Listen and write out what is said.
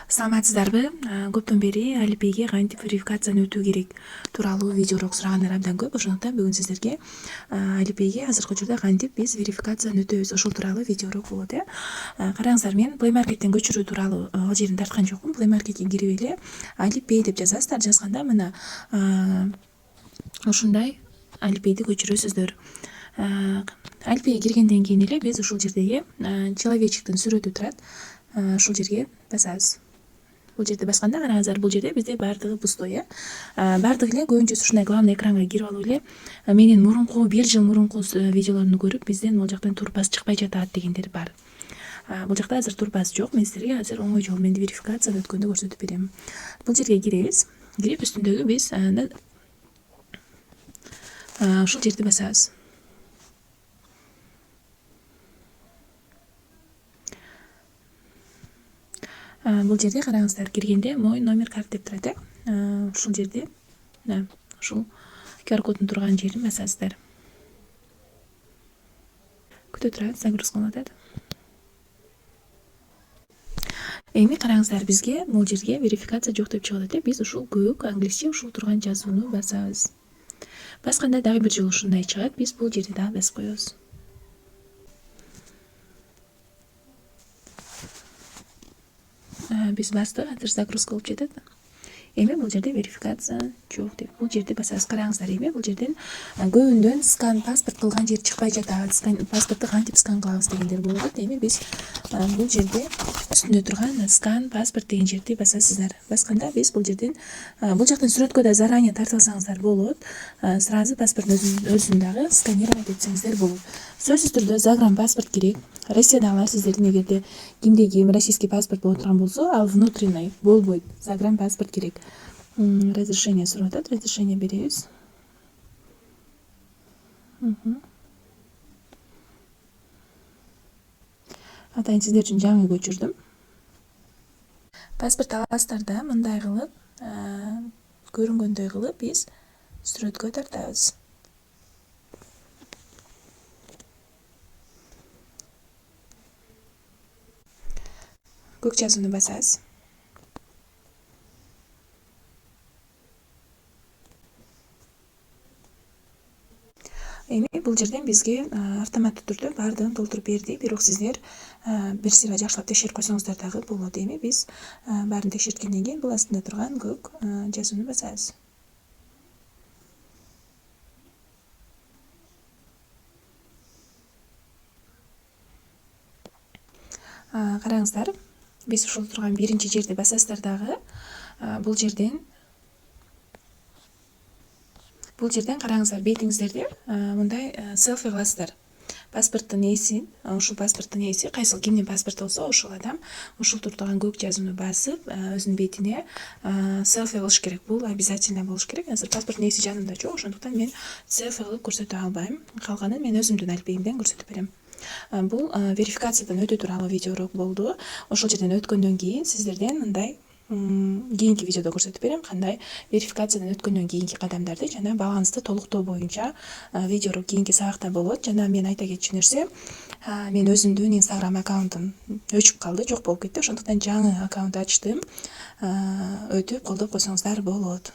Саламатсыздарбы? Көптөн бери алипийге кантип верификацияны өтүү керек тууралуу видеоролик сурагандар абдан көп. Ошондуктан бүгүн сиздерге алипийге азыркы учурда кантип биз верификацияны өтөбүз ошол тууралуу видеоролик болот. Караңыздар, мен Play Market'тен көчүрүү тууралуу ал жерин тарткан жокмун. Play Market'ке кирип эле алипей деп жазасыздар. Жазганда мына ушундай алипейди көчүрөсүздөр. Алипейге киргенден кийин эле биз ушул жердеги человечектин сүрөтү турат. Ушул жерге басабыз. Бул жерде басканда караңыздар, бул жерде бизде баардыгы пустой. Баардыгы эле көбүнчөсү ушундай главный экранга кирип алып эле менин мурунку 1 жыл мурунку видеолорумду көрүп, бизден могул жактан турбаз чыкпай жатат дегендер бар. Бул жакта азыр турбаз жок. Мен сиздерге азыр оңой жол менен верификацияны өткөндө көрсөтүп берем. Бул жерге киребиз. Кирип үстүндөгү биз ушул жерди басабыз. Бул жерде караңыздар, киргенде мой номер карт деп турат. Ушул жерде ушул QR коддун турган жерин басасыздар. Күтө турат, загрузкаланып атат. Эми караңыздар, бизге бул жерге верификация жок деп чыгып атат. Биз ушул көк англисче ушул турган жазууну басабыз. Басканда дагы бир жолу ушундай чыгат. Биз бул жерди дагы басып коебуз. Биз бастык, азыр загрузка болуп жатат. Эми бул жерде верификация жок деп бул жерди басабыз. Караңыздар, эми бул жерден көбүндөн скан паспорт кылган жер чыкпай жатат. Паспортту кантип скан кылабыз дегендер болот. Эми биз бул жерде үстүндө турган скан паспорт деген жерди басасыздар. Басканда биз бул жерден бул жактан сүрөткө да заранее тартып алсаңыздар болот. Сразу паспорттун өзүн дагы сканировать этсеңиздер болот. Сөзсүз түрдө загранпаспорт керек. Россияда аласыздар, эгерде кимде ким российский паспорт боло турган болсо, ал внутренний болбойт. Загранпаспорт керек. Разрешение сурап атат, разрешение беребиз. Атайын сиздер үчүн жаңы көчүрдүм. Паспорт аласыздар да мындай кылып, көрүнгөндөй кылып биз сүрөткө тартабыз. Көк жазууну басабыз. Эми бул жерден бизге автоматтуу түрдө баардыгын толтуруп берди. Бирок сиздер бир сыйра жакшылап текшерип койсоңуздар дагы болот. Эми биз баарын текшерткенден кийин бул астында турган көк жазууну басабыз. Караңыздар, биз ушул турган биринчи жерди басасыздар дагы. Бул жерден караңыздар, бетиңиздерде мындай селфи кыласыздар. Паспорттун ээси, ушул паспорттун ээси кайсыл кимдин паспорту болсо, ошол адам ушул турган көк жазууну басып, өзүнүн бетине селфи кылыш керек. Бул обязательно болуш керек. Азыр паспорттун ээси жанымда жок, ошондуктан мен селфи кылып көрсөтө албайм. Калганын мен өзүмдүн алипейимден көрсөтүп берем. Бул верификациядан өтүү тууралуу видеоролик болду. Ошол жерден өткөндөн кийин сиздерден мындай кийинки видеодо көрсөтүп берем, кандай верификациядан өткөндөн кийинки кадамдарды жана балансты толуктоо боюнча видеоролик кийинки сабакта болот. Жана мен айта кетчү нерсе, мен өзүмдүн Instagram аккаунтум өчүп калды, жок болуп кетти. Ошондуктан жаңы аккаунт ачтым. Өтүп колдоп койсоңуздар болот.